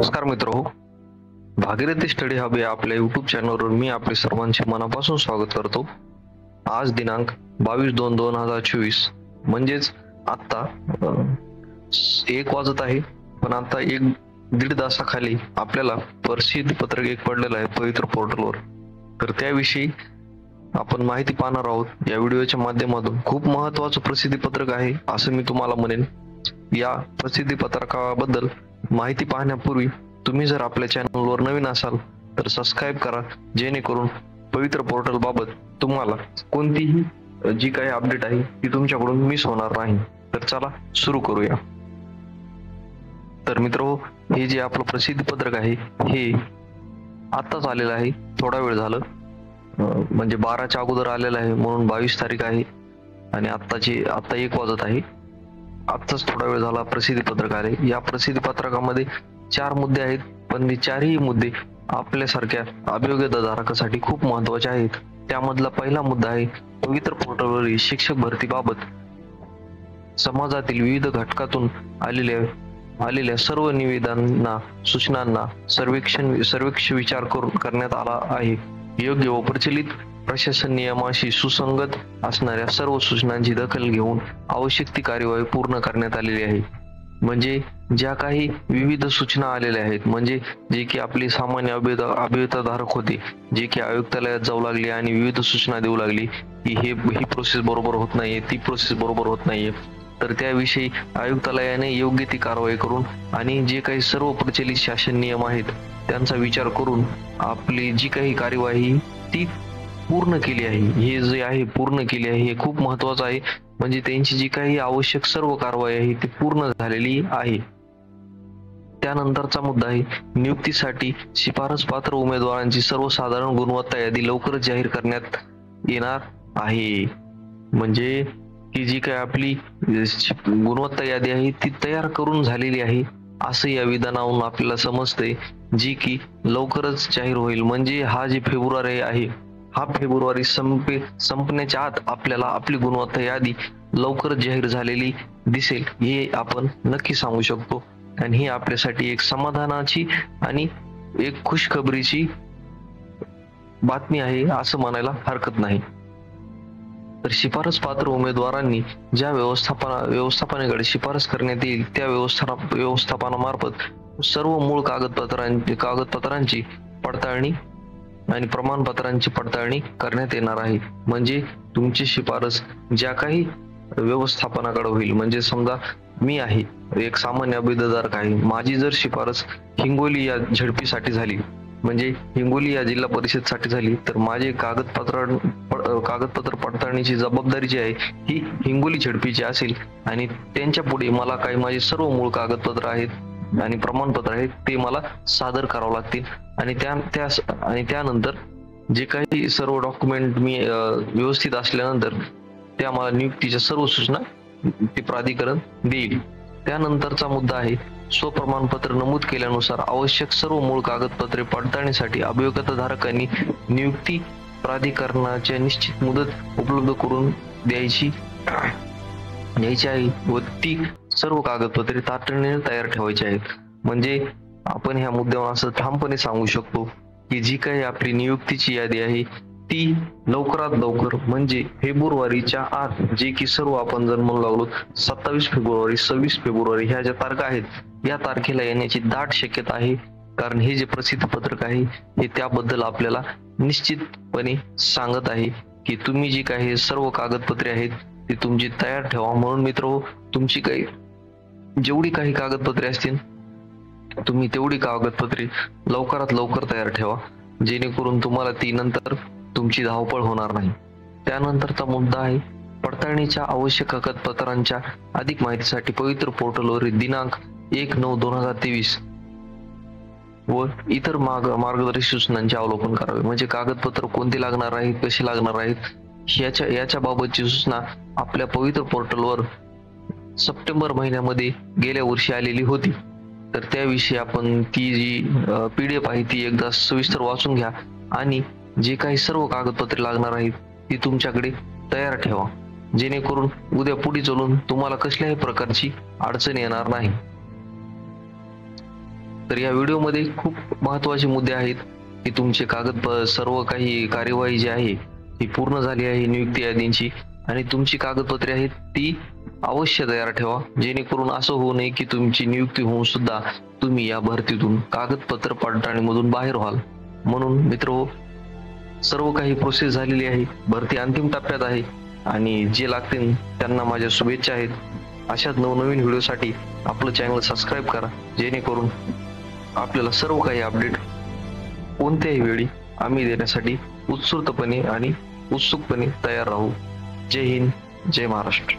नमस्कार मित्र Bhagirathi study hub या आपल्या यूट्यूब चॅनलवर मी आपले सर्वांचे मनापासून स्वागत करतो। आज दिनांक 22/2/2024 म्हणजेच आता 1 वाजत आहे, पण आता 1-1.5 तासाखाली आपल्याला प्रसिद्धी पत्रक एक पडलेलं आहे पवित्र पोर्टलवर। तर त्याविषयी आपण माहिती पाहणार आहोत या व्हिडिओच्या माध्यमातून। खूप महत्त्वाचं प्रसिद्धी पत्रक आहे असं मी तुम्हाला म्हणेन। या प्रसिद्धी पत्रकाबद्दल माहिती पाहण्यापूर्वी तुम्ही जर आपल्या चॅनलवर नवीन असाल तर सबस्क्राईब करा, जेणेकरून पवित्र पोर्टल बाबत तुम्हाला कोणतीही जी काही अपडेट आहे ती तुमच्याकडून मिस होणार नाही। तर चला सुरू करूया। तर मित्र, हे जे आपलं प्रसिद्धी पत्रक आहे हे आत्ताच आलेलं आहे, थोडा वेळ झालं, म्हणजे 12च्या अगोदर आलेलं आहे, म्हणून 22 तारीख आहे आणि आता 1 वाजत आहे। आत्ताच थोडा वेळ झाला प्रसिद्धी पत्रक आले। या प्रसिद्धी पत्रकामध्ये 4 मुद्दे आहेत, पण हे 4ही मुद्दे आपल्यासारख्या अभियोग्यता धारकासाठी खूप महत्त्वाचे आहेत। त्यामधला पहिला मुद्दा आहे पवित्र पोर्टलवरील शिक्षक भरतीबाबत समाजातील विविध घटकातून आलेल्या सर्व निवेदनांना, सूचनांना सर्वेक्षण विचार करण्यात आला आहे। योग्य व प्रचलित प्रशासन नियमाशी सुसंगत असणाऱ्या सर्व सूचनांची दखल घेऊन आवश्यक ती कार्यवाही पूर्ण करण्यात आलेली आहे। म्हणजे ज्या काही विविध सूचना आलेल्या आहेत, म्हणजे जे की आपली सामान्य अभियोक्ताधारक होते, जे की आयुक्तालयात जाऊ लागले आणि विविध सूचना देऊ लागली की ही प्रोसेस बरोबर होत नाहीये, ती प्रोसेस बरोबर होत नाहीये, तर त्याविषयी आयुक्तालयाने योग्य ती कारवाई करून आणि जे काही सर्व प्रचलित शासन नियम आहेत त्यांचा विचार करून आपली जी काही कार्यवाही ती पूर्ण केली आहे। हे जे आहे पूर्ण केली आहे हे खूप महत्त्वाचं आहे। म्हणजे त्यांची जी काही आवश्यक सर्व कारवाई आहे ती पूर्ण झालेली आहे। त्यानंतरचा मुद्दा आहे नियुक्तीसाठी शिफारस पात्र उमेदवारांची सर्वसाधारण गुणवत्ता यादी लवकरच जाहीर करण्यात येणार आहे। म्हणजे की जी काही आपली गुणवत्ता यादी आहे ती तयार करून झालेली आहे असं या विधानावरून आपल्याला समजते, जी की लवकरच जाहीर होईल। म्हणजे हा जे फेब्रुवारी आहे, हा फेब्रुवारी संपण्याच्या आत आपल्याला आपली गुणवत्ता यादी लवकरच जाहीर झालेली दिसेल, हे आपण नक्की सांगू शकतो। आणि ही आपल्यासाठी एक समाधानाची आणि एक खुशखबरीची बातमी आहे असं म्हणायला हरकत नाही। तर शिफारस पात्र उमेदवारांनी ज्या व्यवस्थापनाकडे शिफारस करण्यात येईल त्या व्यवस्थापनामार्फत सर्व मूळ कागदपत्रांची पडताळणी आणि प्रमाणपत्रांची पडताळणी करण्यात येणार आहे। म्हणजे तुमची शिफारस ज्या काही व्यवस्थापनाकडे होईल, म्हणजे समजा मी आहे एक सामान्य अभियोक्ताधारक आहे, माझी जर शिफारस हिंगोली या झडपीसाठी झाली, म्हणजे हिंगोली या जिल्हा परिषदसाठी झाली, तर माझे कागदपत्र पडताळणीची जबाबदारी जी आहे ही हिंगोली झडपीची असेल आणि त्यांच्या पुढे मला काही माझे सर्व मूळ कागदपत्र आहेत आणि प्रमाणपत्र आहेत ते मला सादर करावं लागतील। आणि त्यानंतर जे काही सर्व डॉक्युमेंट मी व्यवस्थित असल्यानंतर त्या मला नियुक्तीच्या सर्व सूचना ते प्राधिकरण देईल। त्यानंतरचा मुद्दा आहे स्वप्रमाणपत्र नमूद केल्यानुसार आवश्यक सर्व मूळ कागदपत्रे पडताळणीसाठी अभियोक्ताधारकांनी नियुक्ती प्राधिकरणाच्या निश्चित मुदत उपलब्ध करून द्यायची आहे व ती सर्व कागदपत्रे तातडीने तयार ठेवायची आहेत। म्हणजे आपण ह्या मुद्द्यावर असं ठामपणे सांगू शकतो की जी काही आपली नियुक्तीची यादी आहे ती लवकरात लवकर, म्हणजे फेब्रुवारीच्या आत, जे की सर्व आपण जर म्हणू लागलो 27 फेब्रुवारी 26 फेब्रुवारी ह्या ज्या तारखा आहेत, या तारखेला येण्याची दाट शक्यता आहे। कारण हे जे प्रसिद्धी पत्रक आहे हे त्याबद्दल आपल्याला निश्चितपणे सांगत आहे की तुम्ही जी काही सर्व कागदपत्रे आहेत ती तुमची तयार ठेवा। म्हणून मित्र, तुमची काही जेवढी काही कागदपत्रे असतील तुम्ही तेवढी कागदपत्रे लवकरात लवकर तयार ठेवा, जेणेकरून तुम्हाला ती नंतर तुमची धावपळ होणार नाही। त्यानंतरचा मुद्दा आहे पडताळणीच्या आवश्यक कागदपत्रांच्या अधिक माहितीसाठी पवित्र पोर्टलवरील दिनांक 1/9/2023 व इतर मार्गदर्शक सूचनांचे अवलोकन करावे। म्हणजे कागदपत्र कोणती लागणार आहेत, कशी लागणार आहेत याच्या बाबतची सूचना आपल्या पवित्र पोर्टलवर सप्टेंबर महिन्यामध्ये गेल्या वर्षी आलेली होती। तर त्याविषयी आपण ती जी PDF आहे ती एकदा सविस्तर वाचून घ्या आणि जे काही सर्व कागदपत्रे लागणार आहेत ती तुमच्याकडे तयार ठेवा, जेणेकरून उद्या पुढे चालून तुम्हाला कसल्याही प्रकारची अडचण येणार नाही। तर या व्हिडिओमध्ये खूप महत्त्वाचे मुद्दे आहेत की तुमचे सर्व काही कार्यवाही जी आहे ती पूर्ण झाली आहे नियुक्ती यादींची, आणि तुमची कागदपत्रे आहेत ती अवश्य तयार ठेवा, जेणेकरून असं होऊ नये की तुमची नियुक्ती होऊन सुद्धा तुम्ही या भरतीतून कागदपत्र पडताळणीमधून बाहेर व्हाल. म्हणून मित्र, सर्व काही प्रोसेस झालेली आहे, भरती अंतिम टप्प्यात आहे आणि जे लागतील त्यांना माझ्या शुभेच्छा आहेत. अशाच नवनवीन व्हिडिओसाठी आपलं चॅनल सबस्क्राईब करा, जेणेकरून आपल्याला सर्व काही अपडेट कोणत्याही वेळी आम्ही देण्यासाठी उत्सुकपणे तयार राहू. जय हिंद, जय महाराष्ट्र.